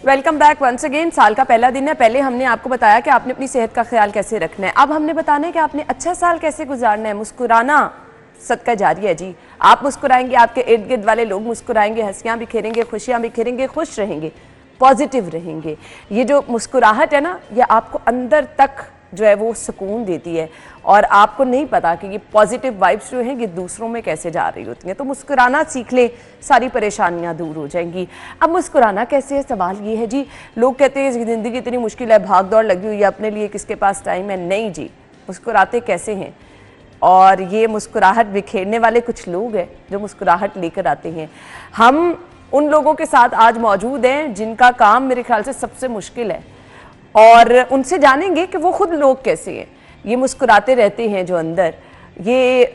Welcome back once again. साल का पहला दिन है। पहले हमने आपको बताया कि आपने अपनी सेहत का ख्याल कैसे रखना है। अब हमने बताना है कि आपने अच्छा साल कैसे गुजारना है। मुस्कुराना सदका जारी है जी। आप मुस्कुराएंगे, आपके इर्द गिर्द वाले लोग मुस्कुराएंगे, हंसियां बिखेरेंगे, खुशियां बिखेरेंगे, खुश रहेंगे, पॉजिटिव रहेंगे। ये जो मुस्कुराहट है ना, ये आपको अंदर तक जो है वो सुकून देती है और आपको नहीं पता कि ये पॉजिटिव वाइब्स जो हैं ये दूसरों में कैसे जा रही होती हैं। तो मुस्कुराना सीख ले, सारी परेशानियां दूर हो जाएंगी। अब मुस्कुराना कैसे है, सवाल ये है जी। लोग कहते हैं ज़िंदगी इतनी मुश्किल है, भाग दौड़ लगी हुई है, अपने लिए किसके पास टाइम है। नहीं जी, मुस्कुराते कैसे हैं। और ये मुस्कुराहट बिखेरने वाले कुछ लोग हैं जो मुस्कुराहट लेकर आते हैं। हम उन लोगों के साथ आज मौजूद हैं जिनका काम मेरे ख्याल से सबसे मुश्किल है और उनसे जानेंगे कि वो खुद लोग कैसे हैं। ये मुस्कुराते रहते हैं जो अंदर, ये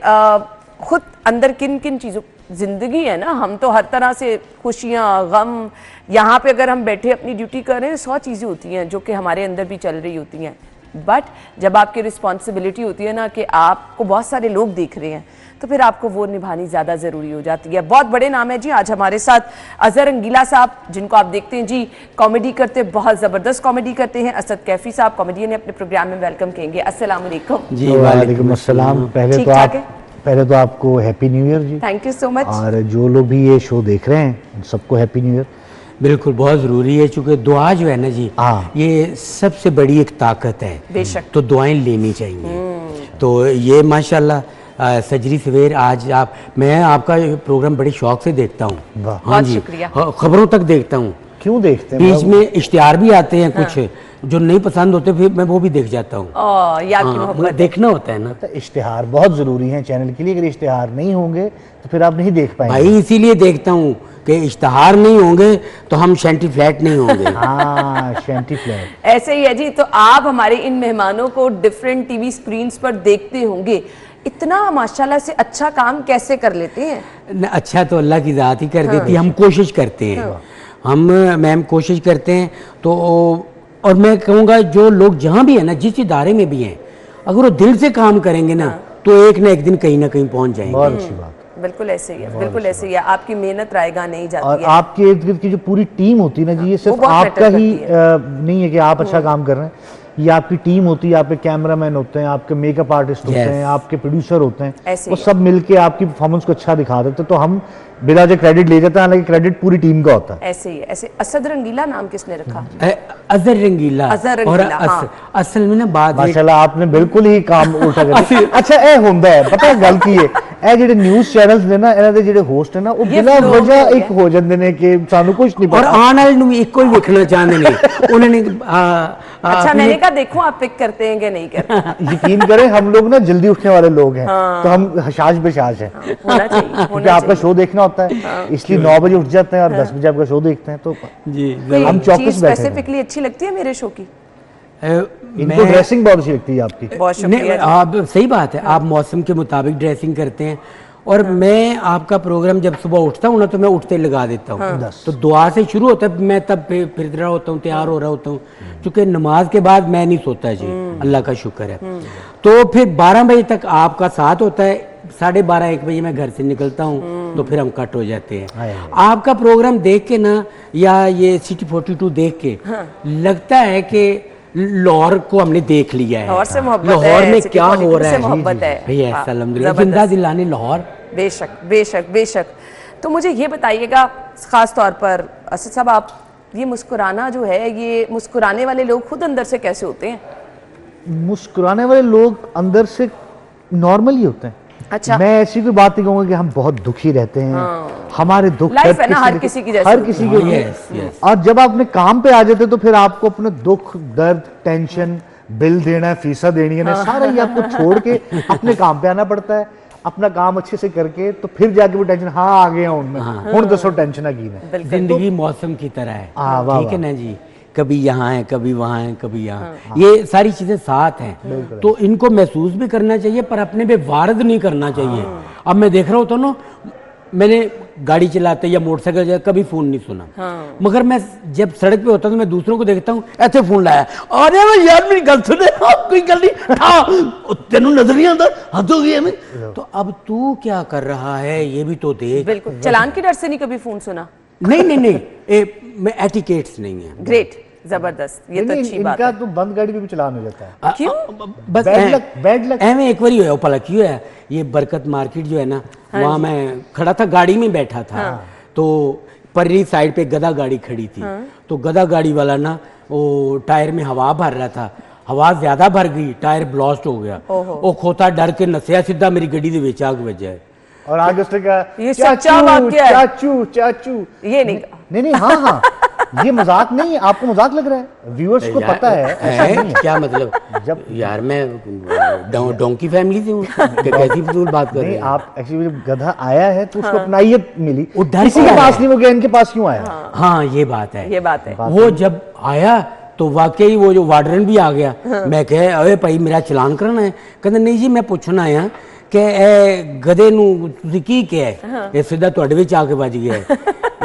खुद अंदर किन किन चीज़ों, ज़िंदगी है ना, हम तो हर तरह से खुशियाँ, गम, यहाँ पे अगर हम बैठे अपनी ड्यूटी कर रहे हैं 100 चीज़ें होती हैं जो कि हमारे अंदर भी चल रही होती हैं। बट जब आपकी रिस्पॉन्सिबिलिटी होती है ना कि आपको बहुत सारे लोग देख रहे हैं तो फिर आपको वो निभानी ज़्यादा ज़रूरी हो जाती है। बहुत बड़े नाम है जी। आज हमारे साथ अजहर रंगीला साहब, जिनको आप देखते हैं जी कॉमेडी करते, बहुत ज़बरदस्त कॉमेडी करते हैं। असद कैफी साहब कॉमेडियन है, अपने प्रोग्राम में वेलकम कहेंगे। अस्सलाम वालेकुम जी। वालेकुम अस्सलाम। पहले तो आपको हैप्पी न्यू ईयर जी। Thank you so much. और जो लोग भी ये शो देख रहे हैं सबको हैप्पी न्यू ईयर। बिल्कुल, बहुत ज़रूरी है, चूँकि दुआ जो है ना जी, ये सबसे बड़ी एक ताकत है। बेशक। तो दुआएं लेनी चाहिए। तो ये माशाल्लाह सजरी सवेर आज मैं आपका प्रोग्राम बड़े शौक से देखता हूँ। हाँ जी, खबरों तक देखता हूँ। क्यों देखते हैं? बीच में इश्तिहार भी आते हैं कुछ जो नहीं पसंद होते, फिर मैं वो भी देख जाता हूँ। देखना होता है ना। तो इश्तिहार बहुत ज़रूरी है चैनल के लिए। अगर इश्तिहार नहीं होंगे तो फिर आप नहीं देख पाएंगे। भाई इसीलिए देखता हूँ कि इश्तिहार नहीं होंगे तो हम शैंटी फ्लैट नहीं होंगे। हाँ, शैंटी फ्लैट ऐसे ही है जी। तो आप हमारे इन मेहमानों को डिफरेंट टीवी स्क्रीन्स पर देखते होंगे। इतना माशाल्लाह से अच्छा काम कैसे कर लेते हैं? अच्छा तो अल्लाह की ज़ात ही कर देती है। हम कोशिश करते हैं, हम मैम कोशिश करते हैं। तो और मैं कहूँगा जो लोग जहाँ भी है ना, जिस इदारे में भी हैं, अगर वो दिल से काम करेंगे ना तो एक ना एक दिन कहीं ना कहीं पहुँच जाएंगे। बहुत अच्छी बात। बिल्कुल ऐसे ही है, बिल्कुल ऐसे ही है। आपकी मेहनत रायगा नहीं जाती और है। आपके इर्द गिर्द की जो पूरी टीम होती है ना जी, ये सिर्फ आपका ही नहीं है कि आप अच्छा काम कर रहे हैं। ये आपकी टीम होती है, आपके कैमरामैन होते हैं, आपके मेकअप आर्टिस्ट होते हैं, आपके प्रोड्यूसर होते हैं, वो सब मिलके आपकी परफॉर्मेंस को अच्छा दिखा देते हैं। तो हम बिना जो क्रेडिट ले जाते हैं, हालांकि क्रेडिट पूरी टीम का होता है। ऐसे ही है। ऐसे असद रंगीला नाम किसने रखा? अजहर रंगीला। और असल में ना बात माशाल्लाह आपने बिल्कुल ही काम उल्टा कर दिया। अच्छा ए होंदा है, पता है गल की है, ਇਹ ਜਿਹੜੇ ਨਿਊਜ਼ ਚੈਨਲਸ ਨੇ ਨਾ, ਇਹਨਾਂ ਦੇ ਜਿਹੜੇ ਹੋਸਟ ਹੈ ਨਾ, ਉਹ ਬਿਨਾਂ ਵਜ੍ਹਾ ਇੱਕ ਹੋ ਜਾਂਦੇ ਨੇ ਕਿ ਸਾਨੂੰ ਕੁਝ ਨਹੀਂ ਪਤਾ। और आने वाले ਨੂੰ ਵੀ ਇੱਕੋ ਹੀ ਵੇਖਣਾ ਚਾਹੁੰਦੇ ਨੇ। ਉਹਨਾਂ ਨੇ अच्छा मैंने कहा देखो आप पिक करते हैं कि नहीं करते। यकीन करें हम लोग ना जल्दी उठने वाले लोग हैं। तो हम हशाश बेशाश हैं। होना चाहिए, क्योंकि आपका शो देखना होता है, इसलिए 9 बजे उठ जाते हैं और 10 बजे आपका शो देखते हैं। तो जी हम चौकस बैठे हैं। स्पेसिफिकली अच्छी लगती है मेरे शो की? इनको ड्रेसिंग बहुत अच्छी लगती है आपकी। बहुत शुक्रिया। आप सही बात है, आप मौसम के मुताबिक ड्रेसिंग करते हैं। और मैं आपका प्रोग्राम जब सुबह उठता हूँ ना तो मैं उठते लगा देता हूँ। तो दुआ से शुरू होता है, मैं तब फिर रहा होता हूँ, तैयार हो रहा होता हूँ, क्योंकि नमाज के बाद मैं नहीं सोता जी, अल्लाह का शुक्र है। तो फिर 12 बजे तक आपका साथ होता है, 12:30-1 बजे मैं घर से निकलता हूँ, तो फिर हम कट हो जाते हैं। आपका प्रोग्राम देख के ना, या ये सिटी 42 देख के लगता है कि लाहौर को हमने देख लिया है। लाहौर से मोहब्बत है, लाहौर में क्या हो रहा है, मोहब्बत है भैया अल्हम्दुलिल्लाह, जिंदा दिलाने लाहौर। बेशक बेशक बेशक। तो मुझे ये बताइएगा खास तौर पर असद साहब, आप ये मुस्कुराना जो है, ये मुस्कुराने वाले लोग खुद अंदर से कैसे होते हैं? मुस्कुराने वाले लोग अंदर से नॉर्मल ही होते हैं। अच्छा। मैं ऐसी कोई बात नहीं कहूँगा कि हम बहुत दुखी रहते हैं। हमारे दुख लाइफ है ना हर किसी की जैसे, हर किसी की। और जब आप अपने काम पे आ जाते तो फिर आपको अपने दुख, दर्द, टेंशन, बिल देना है, फीसा देनी है ना, सारा ही आपको छोड़ के अपने काम पे आना पड़ता है। अपना काम अच्छे से करके तो फिर जाके वो टेंशन, हाँ आ गया उनमें, हुण दसो टेंशन की है। जिंदगी मौसम की तरह है, ठीक है ना जी। कभी यहाँ है, कभी वहाँ है, कभी यहाँ, ये सारी चीजें साथ हैं। तो इनको महसूस भी करना चाहिए, पर अपने पे वारद नहीं करना चाहिए। अब मैं देख रहा होता ना, मैंने गाड़ी चलाते या मोटरसाइकिल चलाते कभी फोन नहीं सुना। मगर मैं जब सड़क पे होता तो मैं दूसरों को देखता हूँ, ऐसे फोन लाया, अरे भाई यार मेरी गल सुने, कोई गल नहीं, तेनू नजर नहीं आता, हद हो गई हमें। तो अब तू क्या कर रहा है ये भी तो देख। बिल्कुल। चलान के डर से नहीं कभी फोन सुना? नहीं नहीं नहीं, मैं एटिकेट्स नहीं है। ग्रेट, जबरदस्त, ये तो अच्छी बात इनका है। तो बंद गाड़ी पे भी चलान हो जाता है। क्यों? बस बैड लक एवं एक बार ही होया भला क्यों है, ये बरकत मार्केट जो है ना, वहाँ मैं खड़ा था, गाड़ी में बैठा था, तो पर्री साइड पे गधा गाड़ी खड़ी थी, तो गधा गाड़ी वाला ना वो टायर में हवा भर रहा था, हवा ज्यादा भर गई, टायर ब्लास्ट हो गया, वो खोता डर के नसिया सीधा मेरी गड्डी दे विच आग वजह है। और आगे उसने कहा ये सच्चा वाकया है। चाचू चाचू, ये नहीं नहीं हाँ हाँ, ये मजाक नहीं, आपको मजाक लग रहा है, व्यूअर्स को पता है ऐसा नहीं है। क्या मतलब, जब यार मैं डोंकी फैमिली से हूँ, कैसी फजूल बात कर रहे नहीं, हैं आप एक्चुअली जब गधा आया है तो उसको अपनाइयत मिली, वो डर किसी से के आया पास है। नहीं, वो गया इनके पास क्यों आया? हाँ ये बात है, ये बात है। वो जब आया तो वाकई वो जो वार्डन भी आ गया, मैं कहे अरे भाई मेरा चलान करना है, कहते नहीं जी मैं पूछना आया कि ए गधे नू तुसी की किया है, ये सीधा तुहाडे विच आके बज गया है,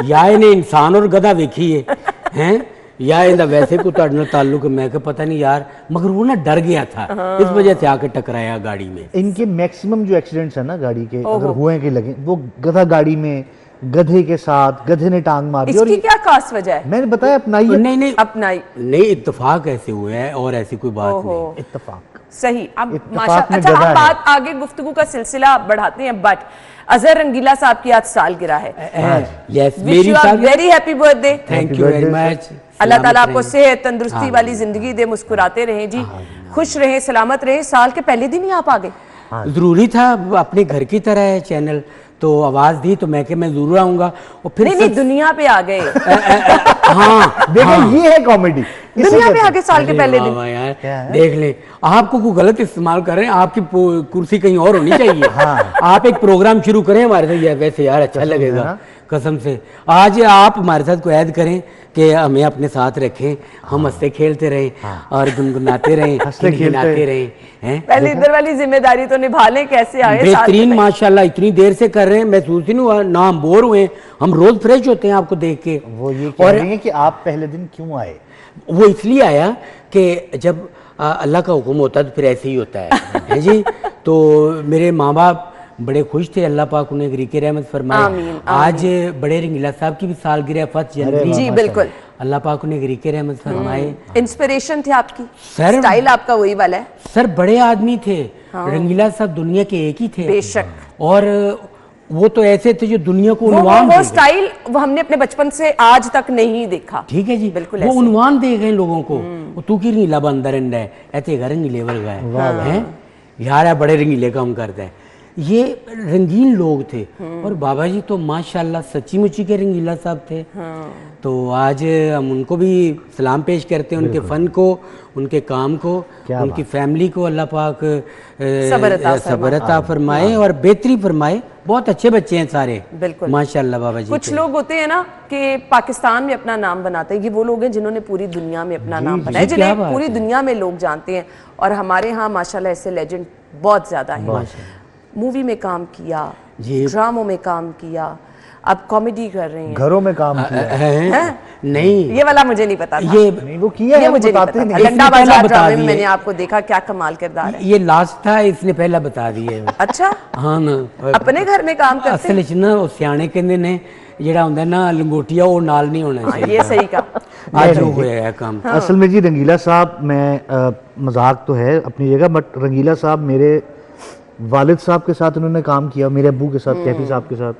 या इन्हें इंसान और गधा वेखी है हैं, या इनका वैसे कोई तुहाडे नाल ताल्लुक है, मैं कहा पता नहीं यार, मगर वो ना डर गया था, इस वजह से आके टकराया गाड़ी में। इनके मैक्सिमम जो एक्सीडेंट्स है ना गाड़ी के, अगर हुए कि लगे, वो गधा गाड़ी में गधे के साथ, गधे ने टांग मारी। और इसकी क्या खास वजह है? मैंने बताया अपनाइए, नहीं नहीं अपनाई नहीं, इत्तेफाक ऐसे हुए हैं और ऐसी कोई बात नहीं। इत्तेफाक सही। अब इत्तेफाक माशा, में अच्छा गधा हम है। बात आगे गुफ्तगू का सिलसिला बढ़ाते हैं, बट अजहर रंगीला साहब की आज सालगिरह है। यस विश मेरी यू अ साथ, very happy birthday. Thank you very much. अल्लाह ताला आपको सेहत तंदुरुस्ती वाली जिंदगी दे, मुस्कुराते रहें जी, खुश रहें, सलामत रहें। साल के पहले दिन ही आप आ गए? जरूरी था, अपने घर की तरह है चैनल, तो आवाज दी तो मैं कि मैं जरूर आऊंगा, और फिर नहीं, दुनिया पे आ गए। हाँ देखो ये है कॉमेडी, दुनिया पे आ गए साल के पहले दिन। वाह यार देख ले, आपको कोई गलत इस्तेमाल कर रहे हैं, आपकी कुर्सी कहीं और होनी चाहिए। आप एक प्रोग्राम शुरू करें हमारे साथ, यार वैसे यार अच्छा लगेगा, कसम से आज आप हमारे साथ को ऐड करें कि हमें अपने साथ रखें, हम हंसते खेलते रहें और गुनगुनाते रहें, खिलखिलाते रहें, हैं। पहले इधर वाली जिम्मेदारी तो निभा लें, कैसे आए? बेहतरीन माशाल्लाह, इतनी देर से कर रहे हैं, महसूस ही नहीं हुआ ना हम बोर हुए, हम रोज फ्रेश होते हैं आपको देख के। वो ये कह रही है कि आप पहले दिन क्यों आए? वो इसलिए आया कि जब अल्लाह का हुक्म होता है तो फिर ऐसे ही होता है जी। तो मेरे माँ बाप बड़े खुश थे, अल्लाह पाक उन्हें गरीके रहमत फरमाए। आमीन, आज बड़े रंगीला साहब की भी सालगिरह 1 जनवरी, जी बिल्कुल, अल्लाह पाक उन्हें गरीके रहमत फरमाए। इंस्पिरेशन थे आपकी, सर स्टाइल आपका वही वाला है। सर बड़े आदमी थे, रंगीला साहब दुनिया के एक ही थे बेशक, और वो तो ऐसे थे जो दुनिया को उन्वान वो स्टाइल वो हमने अपने बचपन से आज तक नहीं देखा। ठीक है जी, बिल्कुल वो ऐसे। उन्वान दे गए लोगों को, वो तू की रंगीला बंदर है, ऐसे घर रंगीले वर्गा है यार, है बड़े रंगीले काम करता है। ये रंगीन लोग थे, और बाबा जी तो माशाल्लाह सच्ची मुच्ची के रंगीला साहब थे। तो आज हम उनको भी सलाम पेश करते हैं, उनके फन को, उनके काम को, उनकी फैमिली को अल्लाह पाक सब्र अता फरमाए और बेहतरी फरमाए। बहुत अच्छे बच्चे हैं सारे, बिल्कुल माशाल्लाह बाबा जी। कुछ लोग होते हैं ना कि पाकिस्तान में अपना नाम बनाते हैं, ये वो लोग हैं जिन्होंने पूरी दुनिया में अपना नाम बनाया, जिन्हें पूरी दुनिया में लोग जानते हैं। और हमारे यहाँ माशाल्लाह ऐसे लेजेंड बहुत ज्यादा हैं। मूवी में काम किया, ड्रामों में काम किया, अब कॉमेडी कर रहे हैं, घरों में काम किया नहीं, ये वाला मुझे नहीं पता था। ये नहीं, वो किया ये है, मुझे बताते नहीं नहीं। पता। गंडा इसने पहला बाजार बता ड्रामे में दिए। मैंने आपको देखा, क्या कमाल किरदार है। ये लास्ट था, इसने पहला बता दिया। अच्छा, हाँ ना, अपने घर में काम करते असल च ना सियाने कहंदे ने ਜਿਹੜਾ ਹੁੰਦਾ ना लंगोटिया वो नाल नहीं होना हैं। चाहिए। ये सही कहा। आज वो होया है काम। असल में जी रंगीला साहब, मैं मजाक तो है अपनी जगह, बट रंगीला साहब मेरे वालिद साहब के साथ उन्होंने काम किया, मेरे अब्बू के साथ, कैफी साहब के साथ,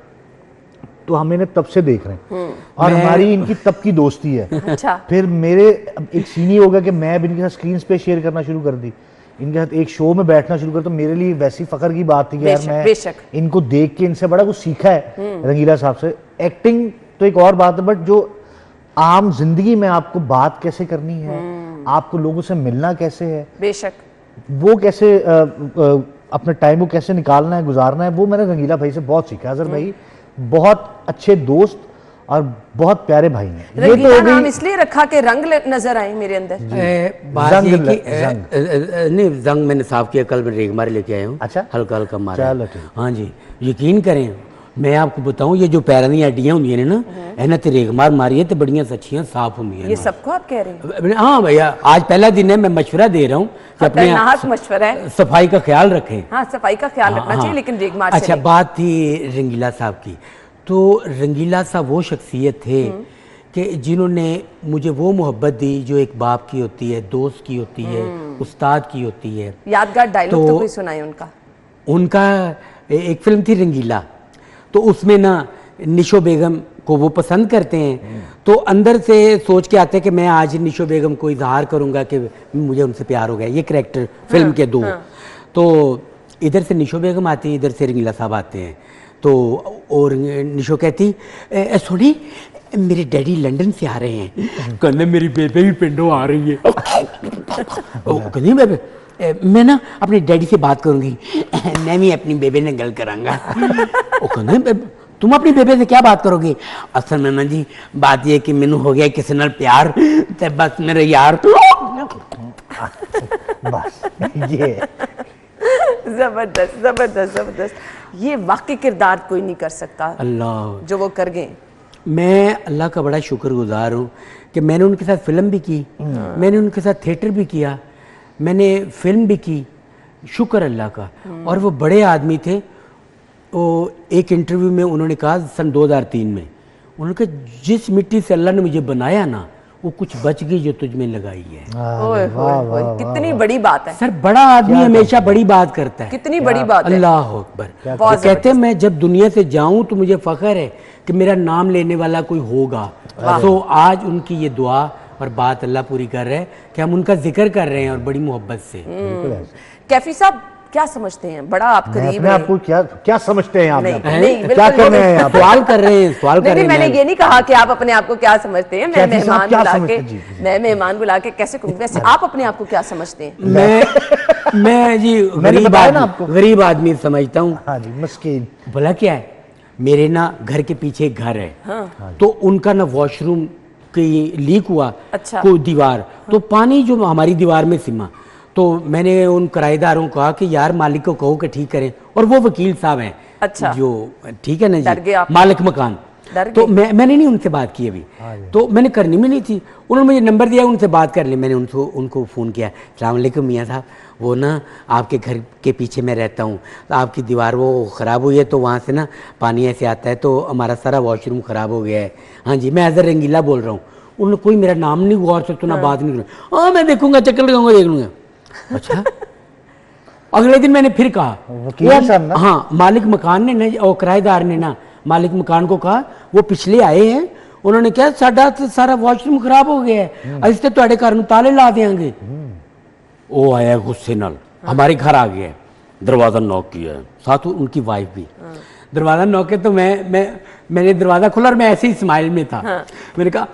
तो हम इन्हें तब से देख रहे हैं और हमारी इनकी तब की दोस्ती है। अच्छा, फिर मेरे एक सीन ही होगा कि मैं अब इनके साथ स्क्रीन पे शेयर करना शुरू कर दी, इनके साथ एक शो में बैठना शुरू कर, तो मेरे लिए वैसी फख्र की बात थी कि यार मैं इनको देख के इनसे बड़ा कुछ सीखा है रंगीला साहब से। एक्टिंग तो एक और बात है, बट जो आम जिंदगी में आपको बात कैसे करनी है, आपको लोगों से मिलना कैसे है, बेशक वो कैसे अपने टाइम को कैसे निकालना है, गुजारना है, वो मैंने रंगीला भाई से बहुत सीखा। अजहर भाई बहुत अच्छे दोस्त और बहुत प्यारे भाई हैं। रंगीला तो नाम इसलिए रखा कि रंग नजर आए मेरे अंदर। बात ये कि नहीं, जंग मैंने साफ किया, कल मैं रेगमार लेके आया हूँ। अच्छा, हल्का हल्का मारा। चलो ठीक। हाँ जी, यकीन करें, मैं आपको बताऊं, ये जो पैरों दी हड्डियां होंगी ने ना, इन्हें ते रेगमार मारी है तो बड़ियां सच्चियां साफ होंगी। ये सबको आप कह रहे हैं? हाँ भैया, आज पहला दिन है, मैं मशवरा दे रहा हूँ कि अपने मशवरा है, सफाई का ख्याल रखें। हाँ, सफाई का ख्याल रखना चाहिए, लेकिन रेगमार से अच्छा, बात थी रंगीला साहब की, तो रंगीला साहब वो शख्सियत थे कि जिन्होंने मुझे वो मोहब्बत दी जो एक बाप की होती है, दोस्त की होती है, उस्ताद की होती है। यादगार डायलॉग तो कोई सुनाए उनका एक फिल्म थी रंगीला, तो उसमें ना निशो बेगम को वो पसंद करते हैं, तो अंदर से सोच के आते हैं कि मैं आज निशो बेगम को इजहार करूंगा कि मुझे उनसे प्यार हो गया। ये कैरेक्टर फिल्म के दो। तो इधर से निशो बेगम आती है, इधर से रंगीला साहब आते हैं। तो और निशो कहती सोनी मेरे डैडी लंदन से आ रहे हैं, कहने मेरी बेबे भी पिंडों आ रही है। कहती बेबे मैं ना अपने डैडी से बात करूंगी, मैं भी अपनी बेबे ने गल करांगा। वो कहने तुम अपनी बेबे से क्या बात करोगे? असल में ना जी बात ये कि मैनू हो गया किसी नाल प्यार, ते बस मेरे यार तो बस ये जबरदस्त जबरदस्त जबरदस्त। ये वाकई किरदार कोई नहीं कर सकता अल्लाह जो वो कर गए। मैं अल्लाह का बड़ा शुक्रगुजार हूँ कि मैंने उनके साथ फिल्म भी की, मैंने उनके साथ थिएटर भी किया, मैंने फिल्म भी की, शुक्र अल्लाह का। और वो बड़े आदमी थे। वो एक इंटरव्यू में उन्होंने कहा सन 2003 में, उन्होंने कहा जिस मिट्टी से अल्लाह ने मुझे बनाया ना वो कुछ बच गई जो तुझ में लगाई है। ओए होए, कितनी बड़ी बात है सर। बड़ा आदमी हमेशा बड़ी बात करता है। कितनी बड़ी बात है। अल्लाह अकबर। तो कहते हैं मैं जब दुनिया से जाऊं तो मुझे फख्र है कि मेरा नाम लेने वाला कोई होगा। तो आज उनकी ये दुआ और बात अल्लाह पूरी कर रहे हैं कि हम उनका जिक्र कर रहे हैं और बड़ी मोहब्बत से। कैफी साहब क्या समझते हैं? बड़ा आप करीब हैं। आपको क्या समझते हैं आप? नहीं, क्या कर रहे हैं आप? सवाल कर रहे हैं, सवाल कर रहे हैं। मैंने ये नहीं कहा कि आप अपने आप को क्या समझते हैं। मैं मेहमान बुला के कैसे कहूँ? वैसे आप अपने आप को क्या समझते हैं? मैं जी गरीब आदमी समझता हूँ। हाँ जी, मस्कीन। भला क्या है, मेरे ना घर के पीछे एक घर है। हाँ। तो उनका ना वॉशरूम की लीक हुआ। अच्छा। कोई दीवार, तो पानी जो हमारी दीवार में सिमा, तो मैंने उन किराएदारों को कहा कि यार मालिक को कहो कि ठीक करें। और वो वकील साहब हैं। अच्छा। जो ठीक है ना जी, आप मालिक मकान। तो मैंने नहीं उनसे बात की अभी, तो मैंने करनी भी नहीं थी। उन्होंने मुझे नंबर दिया, उनसे बात कर ली। मैंने उनको फ़ोन किया, अस्सलाम वालेकुम मियाँ साहब, वो ना आपके घर के पीछे मैं रहता हूँ, तो आपकी दीवार वो ख़राब हुई है, तो वहाँ से ना पानी ऐसे आता है, तो हमारा सारा वॉशरूम ख़राब हो गया है। हाँ जी, मैं अजहर रंगीला बोल रहा हूँ। उन्होंने कोई मेरा नाम नहीं गौर से सुना, बात नहीं करा। हाँ मैं देखूंगा, चक्कर लगाऊंगा, देख लूंगा। अच्छा। अगले दिन मैंने फिर कहा, हाँ मालिक मकान ने ना और किराएदार ने ना मालिक मकान को कहा वो पिछले आए हैं, उन्होंने कहा साडा तो सारा वॉशरूम खराब हो गया है, अस तो तुहाडे घर नूं ताले ला देंगे। वो आया गुस्से नाल, हमारे घर आ गया, दरवाजा नॉक किया, साथ उनकी वाइफ भी। दरवाजा नॉक किया तो मैंने दरवाजा खोला और मैं ऐसे ही स्माइल में था। मैंने कहा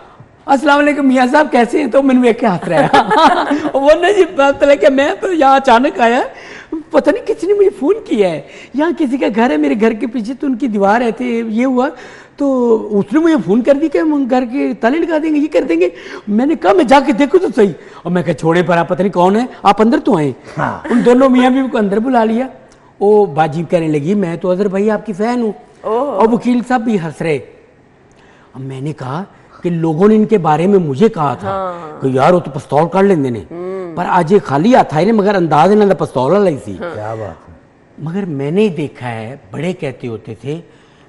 अस्सलाम वालेकुम मियाँ साहब कैसे हैं? तो मैंने देख के हंस रहा है। वो ना जी बात कि मैं तो यहाँ अचानक आया, पता नहीं किसी ने मुझे फ़ोन किया है, यहाँ किसी का घर है मेरे घर के पीछे, तो उनकी दीवार है, ये हुआ, तो उसने मुझे फ़ोन कर दी कि हम घर के ताले लगा देंगे, ये कर देंगे। मैंने कहा मैं जाके देखूँ तो सही। और मैं कहा छोड़े पर आप पता नहीं कौन है, आप अंदर तो आए। हाँ। उन दोनों मियाँ बीवी को अंदर बुला लिया। वो बाजी कहने लगी मैं तो अजहर भाई आपकी फ़ैन हूँ, और वकील साहब भी हंस रहे। अब मैंने कहा कि लोगों ने इनके बारे में मुझे कहा था कि यार वो तो पिस्तौल काट लेंदे ने, पर आज ये खाली हाथ आए ने, मगर अंदाज इन्होंने पिस्तौल लाई सी। क्या बात है। मगर मैंने देखा है बड़े कहते होते थे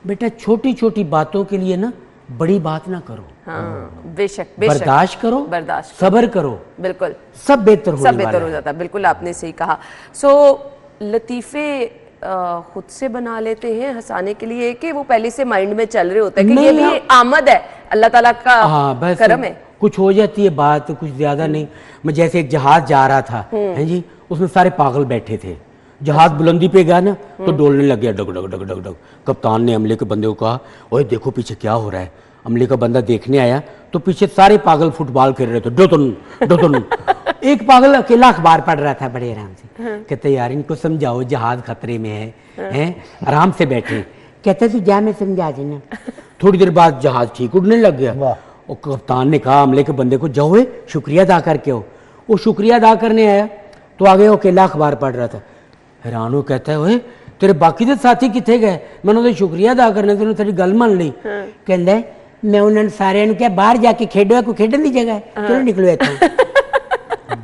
बेटा छोटी छोटी बातों के लिए ना बड़ी बात ना करो। हाँ, बेशक बर्दाश्त करो, सब्र करो, बिल्कुल सब बेहतर हो जाता है। बिल्कुल आपने सही कहा। सो लतीफे खुद से बना लेते हैं हंसाने के लिए कि वो पहले से माइंड में चल रहे होते हैं कि ये भी आमद है, अल्लाह ताला का करम है? कुछ हो जाती है बात, कुछ ज्यादा नहीं। मैं जैसे एक जहाज जा रहा था है जी, उसमें सारे पागल बैठे थे, जहाज बुलंदी पे गया ना तो डोलने लग गया, डग डग डग डग डग। कप्तान ने अमले के बंदे को कहा ओए देखो पीछे क्या हो रहा है। अमले का बंदा देखने आया तो पीछे सारे पागल फुटबॉल खेल रहे थे, डोतन डोतन। एक पागल अकेला अखबार पढ़ रहा था बड़े आराम से। कहते यार इनको समझाओ जहाज खतरे में है, आराम से बैठे। कहते तू जा मैं समझा देना। थोड़ी देर बाद जहाज ठीक उड़ने लग गया। और कप्तान ने कहा अमले के बंदे को जाओ शुक्रिया अदा करके हो। वो शुक्रिया अदा करने आया तो आगे वो अकेला अखबार पढ़ रहा था। हैरान हो कहता है ओए तेरे बाकी दे साथी किथे गए? मैंने उन्हें शुक्रिया अदा करने तो तेरी गल मान ली। कहंदा मैं उन्होंने सारे क्या बाहर जाके खेडो, कोई खेडन की जगह है, चलो निकलो इत्थों।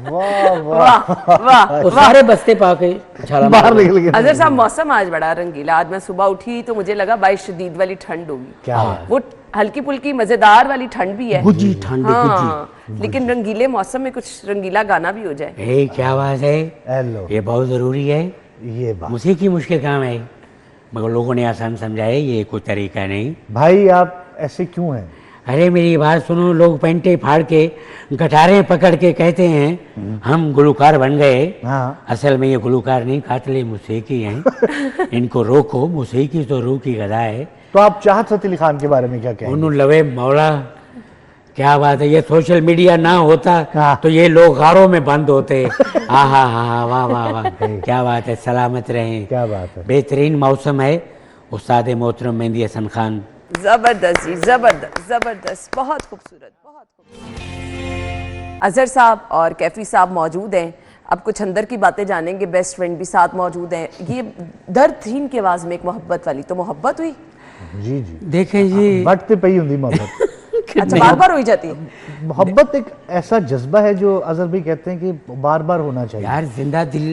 वाह वाह वाह वो सारे बस्ते पाके छाला बाहर निकल गए। अजहर साहब मौसम आज बड़ा रंगीला। आज मैं सुबह उठी तो मुझे लगा बाई शदीद वाली ठंड होगी। क्या बात। वो हल्की फुल्की मजेदार वाली ठंड भी है, गुजी ठंड हाँ, लेकिन रंगीले मौसम में कुछ रंगीला गाना भी हो जाए। गुजी। क्या बात है, हेलो, ये बहुत जरूरी है। ये बात मुझे मुश्किल काम है, मगर लोगों ने आसान समझा है, ये कोई तरीका नहीं। भाई आप ऐसे क्यों हैं? अरे मेरी बात सुनो, लोग पेंटे फाड़ के गटारे पकड़ के कहते हैं हम गुलकार बन गए। हाँ। असल में ये गुलकार नहीं, कातले मूसीकी हैं। इनको रोको, मूसीकी तो रूह की गदा है। तो आप चाहत फतेह अली खान के बारे में क्या कहेंगे? उन्होंने लवे मौला, क्या बात है, ये सोशल मीडिया ना होता हाँ। तो ये लोग गारों में बंद होते। आहा हा, वाह वाह वाह, क्या बात है, सलामत रहें। क्या बात है। बेहतरीन मौसम है। उस्ताद मोहतरम मेहंदी हसन खान, जबरदस्त जी, जबरदस्त जबरदस्त, बहुत खूबसूरत, बहुत खूबसूरत। अजहर साहब और कैफी साहब मौजूद हैं। अब कुछ अंदर की बातें जानेंगे। बेस्ट फ्रेंड भी साथ मौजूद हैं। ये दर्दहीन की आवाज में एक मोहब्बत वाली, तो मोहब्बत हुई? जी जी, देखें जी, बट पे पई हुंदी मोहब्बत। अच्छा, बार बार हुई जाती है? मोहब्बत एक ऐसा जज्बा है जो अजहर भाई कहते हैं कि बार बार होना चाहिए। यार जिंदा दिल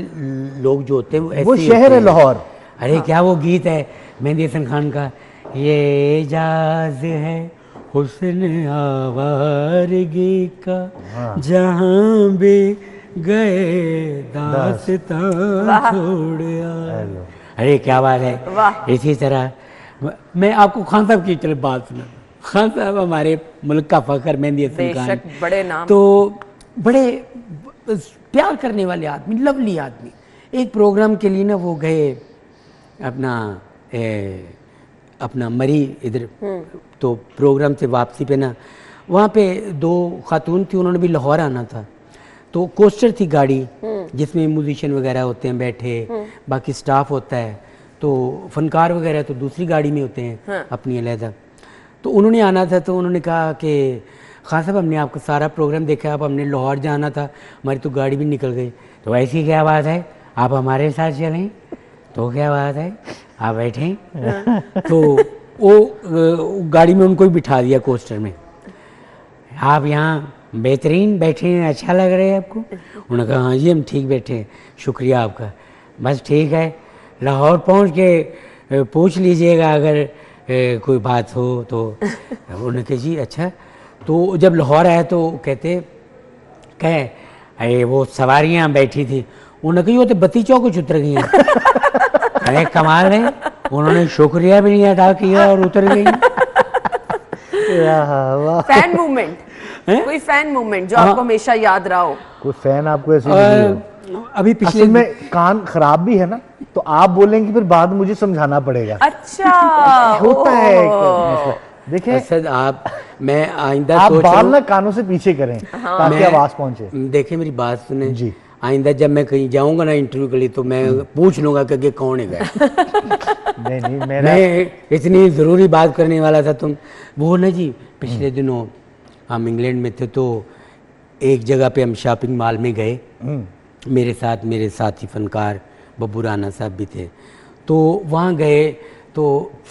लोग जो होते हैं वो वो ऐसे ही शहर होते है हैं। लाहौर। अरे क्या वो गीत है मेहंदी हसन खान का, ये एजाज है हुस्न आवारगी का, जहां भी गए दास्तां छोड़ आए। हेलो। अरे क्या बात है। वाह। इसी तरह मैं आपको खान साहब की चले बात सुना। खान साहब हमारे मुल्क का फखर, मेहंदी हसन खान, बेशक, बड़े नाम। तो बड़े प्यार करने वाले आदमी, लवली आदमी। एक प्रोग्राम के लिए ना वो गए अपना मरी इधर, तो प्रोग्राम से वापसी पे ना वहाँ पे दो खातून थी, उन्होंने भी लाहौर आना था। तो कोस्टर थी गाड़ी जिसमें म्यूजिशियन वगैरह होते हैं बैठे, बाकी स्टाफ होता है, तो फनकार वगैरह तो दूसरी गाड़ी में होते हैं अपनी अलहदा। तो उन्होंने आना था, तो उन्होंने कहा कि खान साहब हमने आपका सारा प्रोग्राम देखा, अब हमने लाहौर जाना था, हमारी तो गाड़ी भी निकल गई, तो ऐसी क्या बात है आप हमारे साथ चलें? तो क्या बात है, आप बैठें। तो वो गाड़ी में उनको ही बिठा दिया कोस्टर में। आप यहाँ बेहतरीन बैठे हैं, अच्छा लग रहा है आपको? उन्होंने कहा हाँ जी हम ठीक बैठे हैं, शुक्रिया आपका, बस ठीक है, लाहौर पहुँच के पूछ लीजिएगा अगर कोई बात हो तो। उन्होंने कहा जी अच्छा। तो जब लाहौर आया तो कहे अरे वो सवारियाँ बैठी थी, उन्होंने कही वो तो बत्ती चौक कुछ उतर गई हैं। अरे कमाल है, उन्होंने शुक्रिया भी नहीं अदा किया और उतर गई। फैन मूवमेंट, कोई फैन मूवमेंट जो आपको हमेशा याद रहा हो? कोई फैन आपको ऐसे मिली हो? अभी पिछले असल में कान खराब भी है ना, तो आप बोलेंगे फिर बाद मुझे समझाना पड़ेगा। अच्छा, होता है एक मसला। देखिए असद आप, मैं आइंदा आप सोच रहा बाल हूँ, ना कानों से पीछे करें ताकि मैं- आवाज पहुंचे। देखिए मेरी बात सुने जी। आइंदा जब मैं कहीं जाऊंगा ना इंटरव्यू के लिए, तो मैं पूछ लूंगा कि ये कौन है गए। नहीं मेरा मैं इतनी ज़रूरी बात करने वाला था। तुम वो ना जी, पिछले दिनों हम इंग्लैंड में थे, तो एक जगह पे हम शॉपिंग मॉल में गए, मेरे साथ मेरे साथी फनकार बब्बू राना साहब भी थे। तो वहाँ गए तो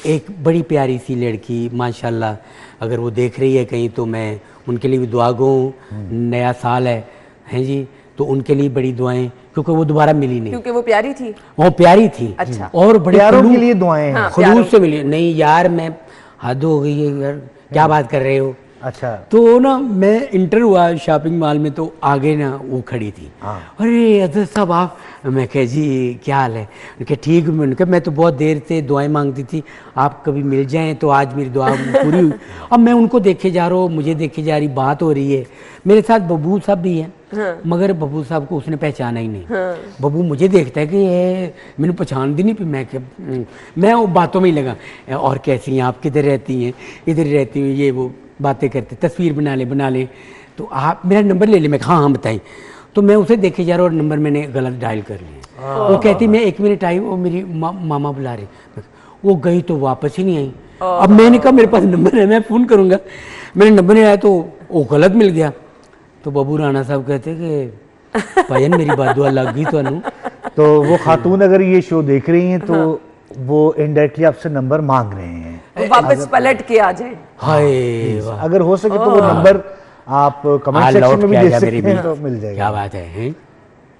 एक बड़ी प्यारी सी लड़की माशाल्लाह, अगर वो देख रही है कहीं तो मैं उनके लिए भी दुआ गो हूँ। नया साल है जी, तो उनके लिए बड़ी दुआएं, क्योंकि वो दोबारा मिली नहीं, क्योंकि वो प्यारी थी। वो प्यारी थी। अच्छा। और बड़े प्यारों खलूस- के लिए दुआएं हैं। हाँ, खलूस से मिली नहीं यार, मैं हद हो गई है यार, क्या बात कर रहे हो। अच्छा। तो ना मैं इंटर हुआ शॉपिंग मॉल में, तो आगे ना वो खड़ी थी। अरे अजहर साहब आप, मैं कह जी क्या हाल है? उनके ठीक। मैं तो बहुत देर से दुआएं मांगती थी, आप कभी मिल जाएं, तो आज मेरी दुआ पूरी हुई। अब मैं उनको देखे जा रहा हूँ, मुझे देखे जा रही, बात हो रही है। मेरे साथ बब्बू साहब भी हैं, मगर बब्बू साहब को उसने पहचाना ही नहीं। बब्बू मुझे देखता है कि ये मैंने पहचान दी नहीं, फिर मैं वो बातों में ही लगा, और कैसी हैं आप, किधर रहती हैं? इधर रहती हूँ, ये वो बातें करते, तस्वीर बना ले, तो आप मेरा नंबर ले ले। मैं हाँ बताएं। तो मैं उसे देखे जा रहा हूँ और नंबर मैंने गलत डायल कर लिया। वो कहती मैं 1 मिनट आई, वो मेरी मामा बुला रहे। वो गई तो वापस ही नहीं आई। अब मैंने कहा मेरे पास नंबर है, मैं फ़ोन करूँगा। मेरे नंबर नहीं आया तो वो गलत मिल गया। तो बब्बू राणा साहब कहते कि भाईन मेरी बात दुआ लग गई तो वो खातून अगर ये शो देख रही हैं तो वो इनडायरेक्टली आपसे नंबर मांग रहे हैं, वो वापस पलट के आ जाए। हाय वाह। अगर हो सके तो वो नंबर आप कमेंट सेक्शन में भी दे सकते हैं, तो मिल जाएगा। क्या बात है हैं?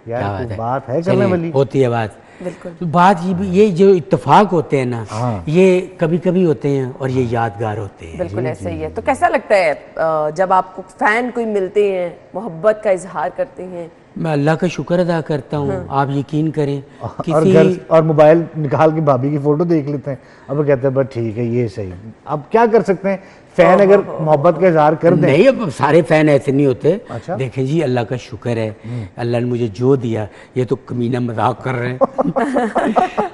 यार क्या तो बात है करने वाली, होती है बात। बिल्कुल। तो बात ये जो इत्तेफाक होते हैं ना, हाँ। ये कभी कभी होते हैं और ये यादगार होते हैं। बिल्कुल ऐसा ही है। तो कैसा लगता है जब आपको फैन कोई मिलते हैं, मोहब्बत का इजहार करते हैं? मैं अल्लाह का शुक्र अदा करता हूँ। आप यकीन करें और मोबाइल निकाल के भाभी की फोटो देख लेते हैं, अब वो कहते हैं बस ठीक है ये सही। अब क्या कर सकते हैं, फैन अगर मोहब्बत का इजहार कर दें। नहीं, अब सारे फैन ऐसे नहीं होते। अच्छा? देखें जी, अल्लाह का शुक्र है, अल्लाह ने मुझे जो दिया, ये तो कमीना मजाक कर रहे हैं।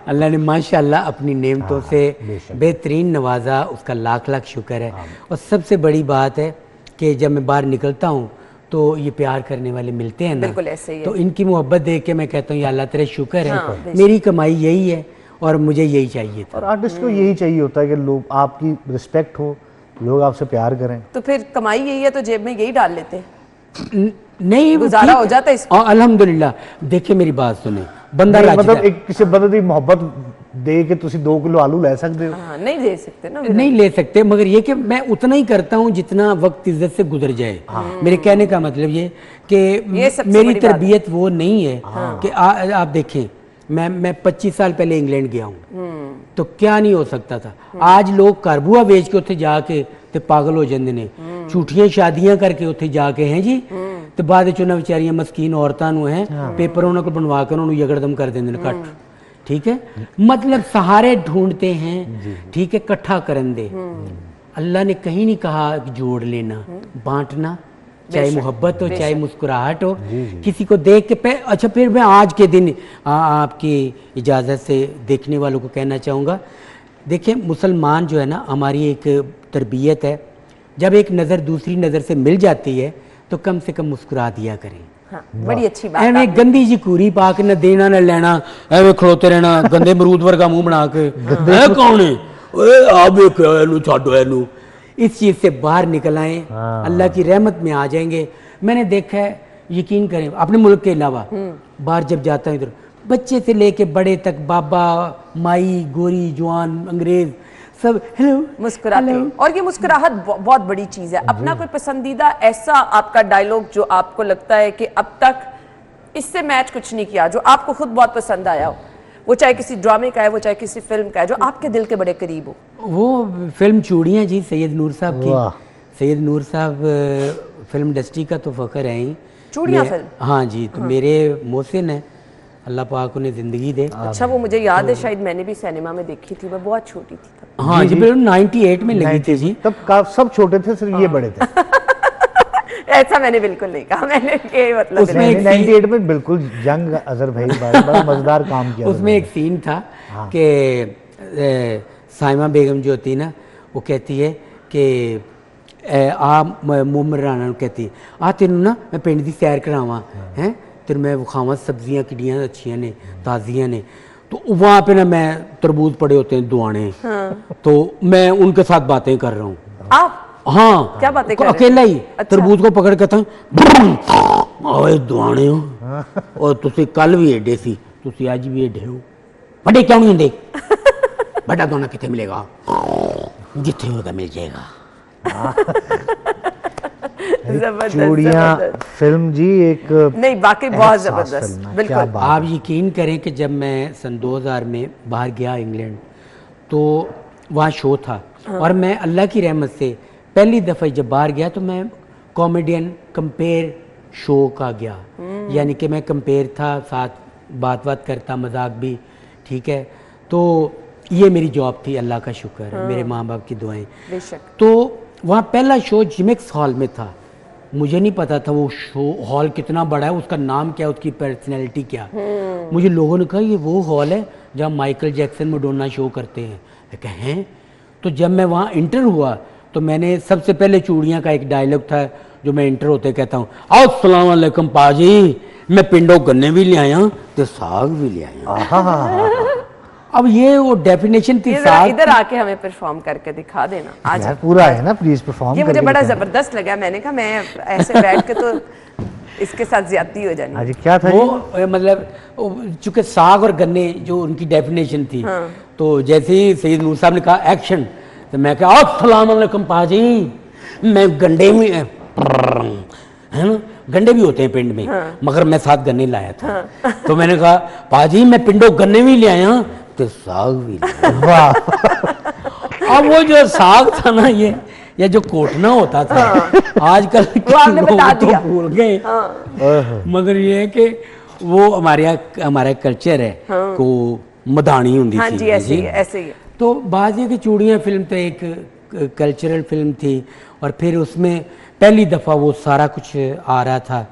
अल्लाह ने माशाल्लाह अपनी नेमतों से बेहतरीन नवाजा, उसका लाख लाख शुक्र है। और सबसे बड़ी बात है कि जब मैं बाहर निकलता हूँ तो ये प्यार करने वाले मिलते हैं ना, बिल्कुल ऐसे ही है। तो इनकी मोहब्बत देख के मैं कहता हूँ या अल्लाह तेरे शुक्र है, मेरी कमाई यही है और मुझे यही चाहिए था। और आर्टिस्ट को यही चाहिए होता है कि लोग आपकी रिस्पेक्ट हो, लोग आपसे प्यार करें। तो फिर कमाई यही है तो जेब में यही डाल लेते हैं, नहीं गुजारा हो जाता है इसमें। अल्हम्दुलिल्लाह। देखिए मेरी बात सुने, बंदा मतलब एक किसी बंदे की मोहब्बत दे के तुसी 2 किलो आलू ले सकते हो? हाँ, नहीं दे सकते ना, नहीं ले सकते, मगर ये कि मैं उतना ही करता हूँ जितना वक्त इज्जत से गुजर जाए। मेरे कहने का मतलब ये कि मेरी तरबियत वो नहीं है कि आप देखें, मैं 25 साल पहले इंग्लैंड गया हूँ, तो क्या नहीं हो सकता था। आज लोग कारबुआ बेच के उत्थे जाके ते पागल हो जाते ने, झूठियां शादियां करके उत्थे जाके हैं जी, तो बाद च उन्हां विचारियां मस्कीन औरतां नूं है पेपर उन्होंने को बनवा कर उन्होंने यकदम कर देंगे ने कट। ठीक है, मतलब सहारे ढूंढते हैं, ठीक है, इकट्ठा करन दे। अल्लाह ने कहीं नहीं कहा कि जोड़ लेना, बांटना, चाहे मोहब्बत हो चाहे मुस्कुराहट हो, किसी को देख के अच्छा फिर मैं आज के दिन आपकी इजाज़त से देखने वालों को कहना चाहूँगा, देखिए मुसलमान जो है ना, हमारी एक तरबियत है, जब एक नज़र दूसरी नज़र से मिल जाती है तो कम से कम मुस्कुरा दिया करें। हाँ, बड़ी अच्छी बात। एवें गंदी जी कूरी पा के न देना न लेना, एवें खड़ोते रहना गंदे मरूद वर्गा मुंह बना के, है कौन है ओए आ देखो एनू छाड़ो एनू, इस चीज से बाहर निकल आए, अल्लाह की रहमत में आ जाएंगे। मैंने देखा है, यकीन करें, अपने मुल्क के अलावा बाहर जब जाता हूँ इधर, बच्चे से लेके बड़े तक, बाबा माई गोरी जवान अंग्रेज सब हेलो मुस्कुराते हैं। और ये मुस्कुराहट बहुत बड़ी चीज है। अपना कोई पसंदीदा ऐसा आपका डायलॉग जो आपको लगता है कि अब तक इससे मैच कुछ नहीं किया, जो आपको खुद बहुत पसंद आया हो, वो चाहे किसी ड्रामे का है, वो चाहे किसी फिल्म का है, जो आपके दिल के बड़े करीब हो? वो फिल्म चूड़ियाँ जी, सैयद नूर साहब की। सैयद नूर साहब फिल्म इंडस्ट्री का तो फख्र है ही। चूड़ियाँ फिल्म? हाँ जी, तो मेरे मोहसिन है, अल्लाह पाक उन्हें जिंदगी दे। अच्छा, वो मुझे याद है, शायद मैंने भी सिनेमा में देखी थी, मैं बहुत छोटी थी तब। हाँ जी, बिल्कुल 98 में लगी थी जी। तब सब छोटे थे, सिर्फ ये बड़े थे। ऐसा मैंने बिल्कुल नहीं कहा, मैंने ये मतलब उसमें 98 में बिल्कुल जंग अजहर भाई बड़ा मजेदार काम किया। उसमें एक सीन था कि साइमा बेगम जो होती है ना, वो कहती है कि मोमर राणा कहती है, आ तेनू ना मैं पिंड दी सैर करावां हैं, तेरे मैं विखावां सब्जियां किड़ियां अच्छियां ने, ताज़ियां ने। तो वहाँ पे ना मैं तरबूज पड़े होते हैं दुआने, तो मैं उनके साथ बातें कर रहा हूँ। आप? हाँ, क्या बातें कर रहे हैं? अकेला ही अच्छा। तरबूज को पकड़ के था ओए दुआने हो, और तुसी कल भी एडे सी, तुसी आज भी एडे हो, बड़े क्यों नहीं होंगे? बड़ा दोना कितने मिलेगा? जिथे होगा मिल जाएगा। चूड़ियाँ फिल्म जी एक नहीं, वाकई बहुत जबरदस्त, बिल्कुल। आप यकीन करें कि जब मैं सन 2000 में बाहर गया इंग्लैंड, तो वहाँ शो था, और मैं अल्लाह की रहमत से पहली दफ़ा जब बाहर गया तो मैं कॉमेडियन कंपेयर शो का गया, यानी कि मैं कंपेयर था, साथ बात करता, मजाक भी, ठीक है। तो ये मेरी जॉब थी, अल्लाह का शुक्र है, मेरे माँ बाप की दुआएं। बेशक। तो वहाँ पहला शो जिमिक्स हॉल में था, मुझे नहीं पता था वो शो हॉल कितना बड़ा है, उसका नाम क्या, उसकी पर्सनैलिटी क्या। मुझे लोगों ने कहा ये वो हॉल है जहाँ माइकल जैक्सन मैडोना शो करते हैं। मैं कहा हैं? तो जब मैं वहाँ इंटर हुआ तो मैंने सबसे पहले चूड़ियाँ का एक डायलॉग था जो मैं इंटर होते कहता हूँ, अस्सलाम वालेकुम पाजी, मैं पिंडों गन्ने भी ले आया तो साग भी ले आया। अब ये वो डेफिनेशन थी। इधर आके हमें परफॉर्म करके दिखा देना आज। यार पूरा है ना, प्लीज परफॉर्म। ये मुझे बड़ा जबरदस्त लगा, मैंने कहा मैं ऐसे बैठ के तो इसके साथ ज्यादती हो जानी। आज क्या था वो मतलब चूंकि साग और गन्ने जो उनकी डेफिनेशन थी, तो जैसे ही सैयद नूर साहब ने कहा एक्शन, तो मैं कहा अस्सलाम वालेकुम पाजी, मैं गंडे में है ना, गन्ने भी होते हैं पिंड में। मगर मैं साथ गन्ने लाया था। तो मैंने कहा पाजी मैं पिंडों गन्ने भी ले आया तो साग भी ले आया। वाह। अब वो जो साग था ना, ये जो कोटना होता था, आजकल वो आपने बता तो दिया। भूल गए। मगर ये है कि वो हमारा कल्चर है को मदानी होती हाँ थी जी, ऐसे ही है, ऐसे ही है। तो बाज ये कि चूड़ियाँ फिल्म तो एक कल्चरल फिल्म थी, और फिर उसमें पहली दफ़ा वो सारा कुछ आ रहा था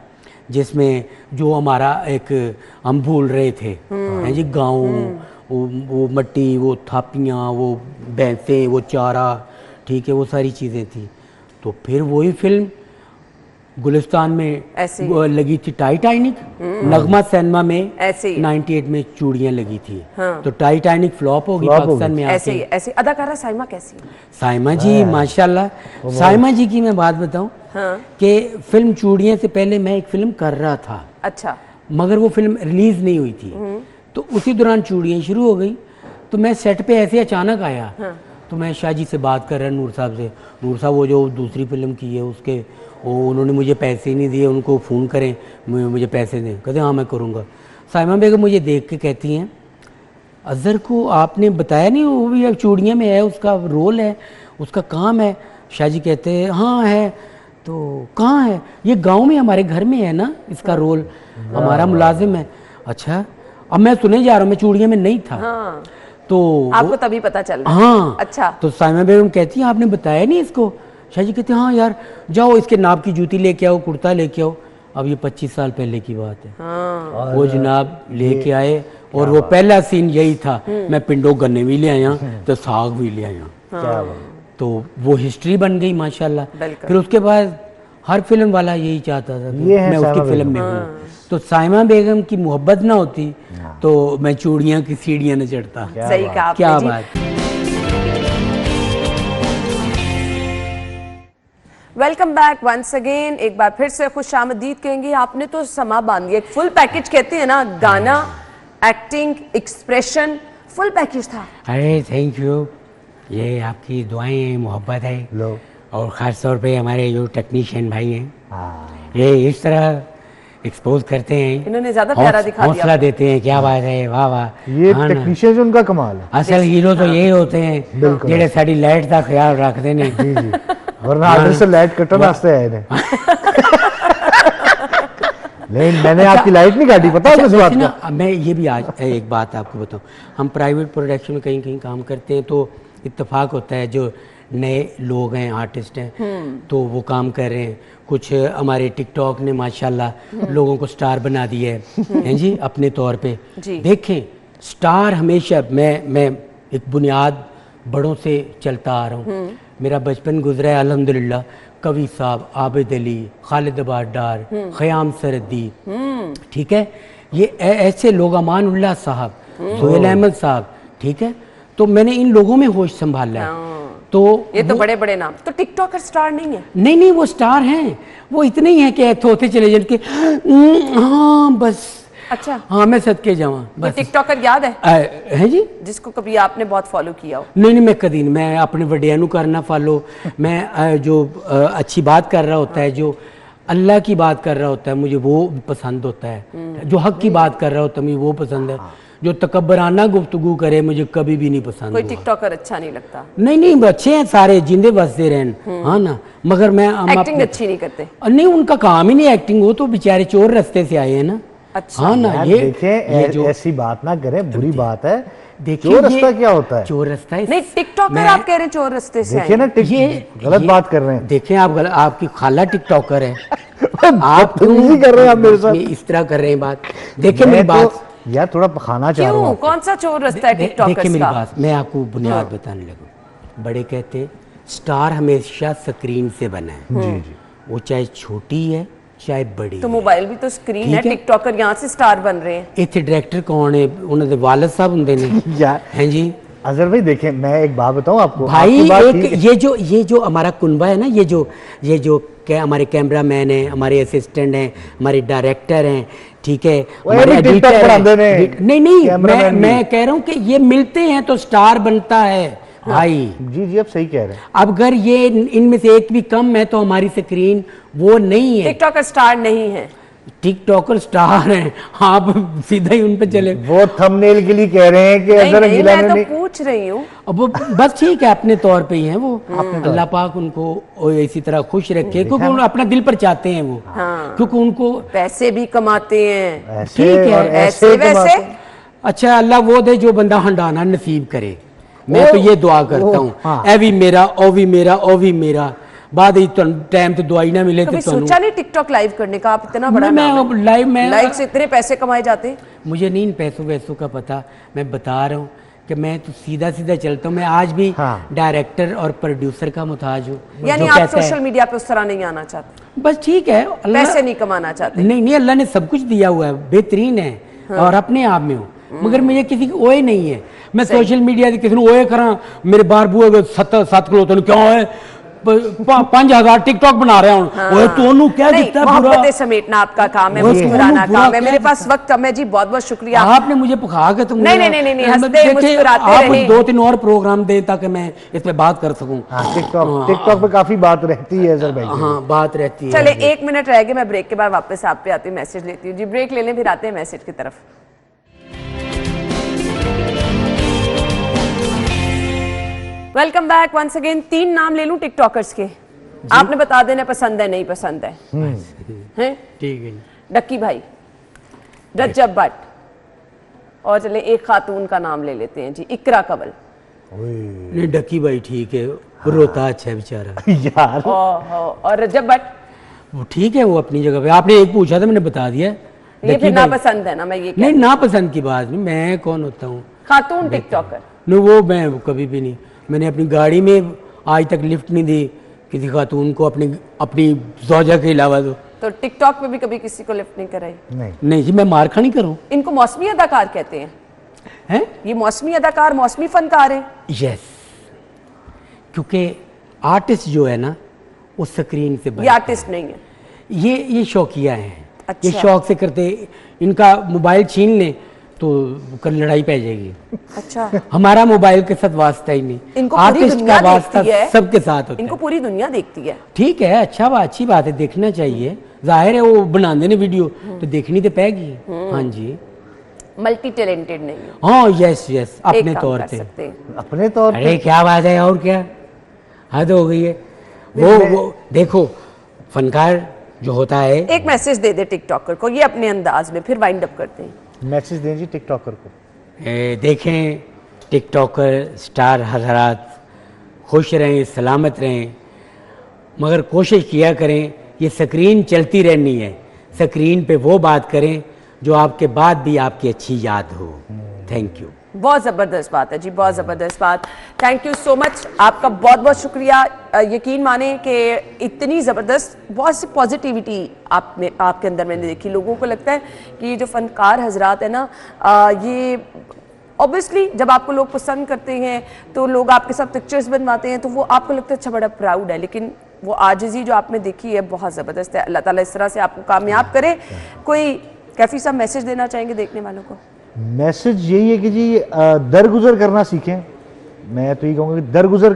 जिसमें जो हमारा एक हम भूल रहे थे हैं जी, गाँव, वो मट्टी, वो थापियाँ, वो भैंसें, वो चारा, ठीक है, वो सारी चीज़ें थी। तो फिर वही फिल्म गुलिस्तान में ऐसे लगी थी टाइटैनिक, नगमा सिनेमा में ऐसे ही 98 में चूड़ियाँ लगी थी। तो टाइटैनिक फ्लॉप होगी पाकिस्तान में ऐसे ही आके। ऐसे। अदाकारा साइमा कैसी है? साइमा जी माशाल्लाह। साइमा जी की मैं बात बताऊं कि फिल्म चूड़ियाँ से पहले मैं एक फिल्म कर रहा था, अच्छा, मगर वो फिल्म रिलीज नहीं हुई थी। तो उसी दौरान चूड़ियाँ शुरू हो गई। तो मैं सेट पे ऐसे अचानक आया। तो मैं शाह जी से बात कर रहा नूर साहब से, नूर साहब वो जो दूसरी फिल्म की है उसके वो उन्होंने मुझे पैसे ही नहीं दिए, उनको फ़ोन करें मुझे पैसे दें। कहते हाँ मैं करूँगा। साइमा बेगम मुझे देख के कहती हैं अज़हर को आपने बताया नहीं, वो भी अब चूड़ियाँ में है, उसका रोल है, उसका काम है। शाह जी कहते हैं हाँ है। तो कहाँ है? ये गांव में हमारे घर में है ना, इसका रोल हमारा मुलाजिम है। अच्छा, अब मैं सुने जा रहा हूँ, मैं चूड़ियाँ में नहीं था। तो आपको तभी पता चल रहा? हाँ। अच्छा। तो साइमा बेगम कहती है आपने बताया नहीं इसको? शाह जी कहते हैं हाँ यार जाओ इसके नाप की जूती लेके आओ, कुर्ता लेके आओ। अब ये 25 साल पहले की बात है। वो जनाब लेके आए और वो पहला सीन यही था, मैं पिंडों गन्ने भी ले आया तो साग भी ले आया। तो वो हिस्ट्री बन गई माशाल्लाह। फिर उसके बाद हर फिल्म वाला यही चाहता था कि मैं उसकी फिल्म में हूँ। तो साइमा बेगम की मोहब्बत ना होती तो मैं चूड़ियाँ की सीढ़ियाँ न चढ़ता। सही कहा आपने क्या जी। बात। Welcome back once again. एक बार फिर से खुशामदीद कहेंगे। आपने तो समा बांध दिया, एक फुल पैकेज कहते हैं ना, गाना, एक्टिंग, एक्सप्रेशन, फुल पैकेज था। अरे थैंक यू, ये आपकी दुआएं हैं, मोहब्बत है। लो। और ख़ास तौर पे हमारे जो टेक्नीशियन भाई हैं ये इस तरह एक्सपोज करते हैं, इन्होंने ज्यादा प्यारा दिखा दिया, हौसला देते हैं। क्या बात है, वाह वाह। ये टेक्नीशियन उनका कमाल है। असल हीरो तो यही होते हैं जेड़े साड़ी लाइट का ख्याल रखते हैं। जी जी, वरना आगे से लाइट कटन वास्ते आए थे। नहीं मैंने आपकी लाइट नहीं काटी, पता है किस बात का? मैं ये भी आज एक बात आपको बताऊं, हम प्राइवेट प्रोडक्शन में कहीं कहीं काम करते हैं तो इत्तेफाक होता है जो नए लोग हैं, आर्टिस्ट हैं, तो वो काम कर रहे हैं। कुछ हमारे टिकटॉक ने माशाल्लाह लोगों को स्टार बना दिया है जी अपने तौर पे। देखें स्टार हमेशा मैं एक बुनियाद बड़ों से चलता आ रहा हूँ। मेरा बचपन गुजरा है अल्हम्दुलिल्लाह, कवि साहब, आबिद अली, खालिद आबाद डार, ख़याम सरदी, ठीक है, ये ऐसे लोग, अमानुल्लाह साहब, सुहेल अहमद साहब, ठीक है। तो मैंने इन लोगों में होश संभाला है। तो ये तो बड़े बड़े नाम। तो टिकटॉकर स्टार नहीं है? नहीं वो स्टार हैं, वो इतने ही हैं कि थोते चले जाए हाँ बस। अच्छा, हाँ मैं सदके जाऊँ बस। टिकटॉकर याद है? है जी, जिसको कभी आपने बहुत फॉलो किया हो? नहीं मैं कदी नहीं, मैं अपने वड्डियां नू करना फॉलो। मैं जो अच्छी बात कर रहा होता है, जो अल्लाह की बात कर रहा होता है, मुझे वो पसंद होता है। जो हक की बात कर रहा होता है मुझे वो पसंद है। जो तकब्बराना गुफ्तगू करे मुझे कभी भी नहीं पसंद। कोई टिकटॉकर अच्छा नहीं लगता? नहीं अच्छे हैं सारे, जिंदे बसते रहन, हाँ ना, मगर मैं एक्टिंग अच्छी नहीं करते? नहीं उनका काम ही नहीं एक्टिंग, वो तो बेचारे चोर रास्ते से आए हैं ना। अच्छा, हाँ ना, ये देखें ऐसी बात ना करें, बुरी बात है। देखिए चोर रास्ता क्या होता है? चोर रास्ता है नहीं, टिकटॉकर आप कह रहे हैं चोर रास्ते से? देखिए ना, ये गलत बात कर रहे हैं। देखें आप आपकी खाला टिकटॉकर है। आप नहीं कर रहे हैं, आप मेरे साथ इस तरह कर रहे हैं बात। देखिए मेरी बात यार, थोड़ा खाना चाह रहा हूँ। कौन सा चोर रास्ता है टिकटॉकर का? देखिए मेरी बात, मैं आपको बुनियाद बताने लगूं। बड़े कहते हैं स्टार हमेशा स्क्रीन से बना है। जी जी, वो चाहे छोटी है चाहे बड़ी। तो मोबाइल भी तो स्क्रीन है। टिकटॉकर यहाँ से स्टार बन रहे हैं। इतने डायरेक्टर कौन है? उन्होंने वालिद साहब होंगे ने यार हैं जी। अजहर भाई देखें, मैं एक बात बताऊं आपको भाई, एक ये जो हमारा कुनबा है ना, ये जो हमारे कैमरा मैन है, हमारे असिस्टेंट हैं, हमारे डायरेक्टर हैं, ठीक है, हमारे एडिटर हैं। नहीं मैं कह रहा हूँ कि ये मिलते हैं तो स्टार बनता है। भाई। जी जी, आप सही कह रहे हैं। अब अगर ये इनमें से एक भी कम है तो हमारी स्क्रीन वो नहीं है। टिकटॉकर स्टार नहीं है, टिकटॉकर स्टार हैं, आप सीधा ही उन पे चले। वो थंबनेल के लिए कह रहे हैं कि नहीं, अजहर नहीं, गिलानी मैं ने तो पूछ रही हूँ। अब वो बस ठीक है, अपने तौर पे ही हैं वो। अल्लाह पाक उनको इसी तरह खुश रखे, क्योंकि वो अपना दिल पर चाहते हैं वो। हाँ। क्योंकि उनको पैसे भी कमाते हैं, ऐसे ठीक है, और ऐसे ऐसे वैसे। कमाते- अच्छा, अल्लाह वो दे जो बंदा हंडाना नसीब करे। मैं तो ये दुआ करता हूँ, हाँ। ए भी मेरा, ओ भी मेरा, ओ भी मेरा। बाद ही टाइम तो दवाई ना मिले तो सोचा नहीं टिकटॉक लाइव करने का? आप इतना बड़ा नाम है। लाइव से इतने पैसे कमाए जाते हैं। मुझे नहीं इन पैसों वैसों का पता, मैं बता रहा हूँ कि मैं तो सीधा सीधा चलता हूँ। मैं आज भी हाँ। डायरेक्टर और प्रोड्यूसर का मुताज हूँ। यानी जो आप कहता है, सोशल मीडिया पे उस तरह नहीं आना चाहते, बस ठीक है, अल्लाह पैसे नहीं कमाना चाहते। नहीं नहीं, अल्लाह ने सब कुछ दिया हुआ है, बेहतरीन है। और अपने आप में हूँ, मगर मुझे किसी की ओए नहीं है। मैं सोशल मीडिया से किसी ने ओए करा, मेरे बाहर बुआ 7 किलो तो क्यों है 5000 टिकटॉक बना रहे हैं। ओए तो क्या दिखता है? मोहब्बतें समेटना आपका काम है, मुस्कुराना काम है। मेरे पास वक्त कम है जी, बहुत बहुत शुक्रिया। आपने मुझे पुखा के तुम नहीं, हंसते मुस्कुराते आप रहें। 2-3 और प्रोग्राम दे ताकि मैं इस पे बात कर सकूं। टिकटॉक पे काफी बात रहती है अजहर भाई की। हाँ, बात रहती है। चले 1 मिनट रह गए, मैं ब्रेक के बाद वापस आप पे आती हूँ, मैसेज लेती हूँ जी। ब्रेक ले लें, फिर आते हैं मैसेज की तरफ। Welcome back once again. 3 नाम ले लूं टिकटॉकर्स के, आपने बता देना पसंद है नहीं पसंद है। हैं? ठीक है। डक्की भाई, रज्जब भट्ट, और चले एक खातून का नाम ले लेते हैं जी, इकरा कबल। नहीं, डक्की भाई ठीक है, वो रोता अच्छा है बेचारा। यार और रज्जब भट्ट, वो ठीक है, वो अपनी जगह पे। आपने एक पूछा था, मैंने बता दिया। ये फिर नापसंद है ना, मैं ये नहीं, नापसंद की बात नहीं, मैं कौन होता हूँ खातून टिकटॉकर। नहीं, वो मैं कभी भी नहीं। मैंने अपनी गाड़ी में आज तक लिफ्ट नहीं दी किसी खातून को, अपनी ज़ौजा के अलावा। तो टिकटॉक पे भी कभी किसी को लिफ्ट नहीं कराई? नहीं जी, मैं मार खा नहीं करूँ। इनको मौसमी अदाकार कहते हैं। ये मौसमी अदाकार, मौसमी फनकार है। यस, क्योंकि आर्टिस्ट जो है ना वो स्क्रीन से ये आर्टिस्ट नहीं है, ये शौकिया हैं। अच्छा। ये शौक से करते, इनका मोबाइल छीन ले तो कल लड़ाई पै जाएगी। अच्छा। हमारा मोबाइल के साथ वास्ता ही नहीं, इनको पूरी आर्टिस्ट दुनिया का वास्ता देखती है। सबके साथ होता इनको है। पूरी दुनिया देखती है। ठीक है, अच्छी बात है, देखना चाहिए। जाहिर है वो बनाते ने वीडियो तो देखनी तो पैगी। हाँ जी, मल्टी टैलेंटेड नहीं है। हाँ, यस, एक अपने काम तौर कर पे। सकते हैं। अपने तौर अरे क्या बात है, और क्या हद हो गई है। वो देखो, फनकार जो होता है। एक मैसेज दे दे टिकटॉकर को, ये अपने अंदाज में, फिर वाइंड अप करते हैं। मैसेज दें जी टिकटॉकर को। देखें, टिकटॉकर स्टार हज़रात खुश रहें, सलामत रहें, मगर कोशिश किया करें, ये स्क्रीन चलती रहनी है, स्क्रीन पे वो बात करें जो आपके बाद भी आपकी अच्छी याद हो। Thank you. बहुत ज़बरदस्त बात है जी, बहुत ज़बरदस्त बात। थैंक यू सो मच, आपका बहुत बहुत शुक्रिया। यकीन माने कि इतनी ज़बरदस्त, बहुत सी पॉजिटिविटी आपके अंदर मैंने देखी। लोगों को लगता है कि ये जो फ़नकार हजरात है ना, ये ऑब्वियसली जब आपको लोग पसंद करते हैं तो लोग आपके साथ पिक्चर्स बनवाते हैं, तो वो आपको लगता है अच्छा, बड़ा प्राउड है। लेकिन वो आजिज़ी जो आपने देखी है बहुत ज़बरदस्त है। अल्लाह ताला इस तरह से आपको कामयाब करे। कोई कैफी साहब मैसेज देना चाहेंगे देखने वालों को? मैसेज यही है कि जी दरगुजर करना सीखें। मैं तो ये कहूँगा कि दरगुजर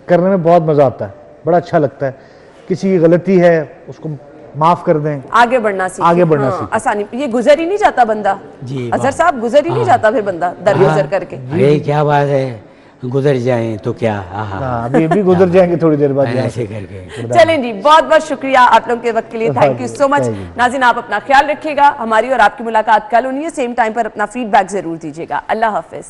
करने में बहुत मज़ा आता है, बड़ा अच्छा लगता है। किसी की गलती है उसको माफ़ कर दें, आगे बढ़ना सीखें। आगे बढ़ना हाँ, सीखें। आसानी, ये गुजर ही नहीं जाता बंदा जी, अजहर साहब, गुजर ही नहीं जाता फिर बंदा दरगुजर करके। अरे क्या बात है, गुजर जाएं तो क्या। हाँ, अभी गुजर जाएंगे थोड़ी देर बाद। ऐसे करके। चलें जी, बहुत बहुत शुक्रिया आप लोगों के वक्त के लिए। Thank you so much. नाज़रीन, आप अपना ख्याल रखिएगा। हमारी और आपकी मुलाकात कल होनी है सेम टाइम पर। अपना फीडबैक जरूर दीजिएगा। अल्लाह हाफिज।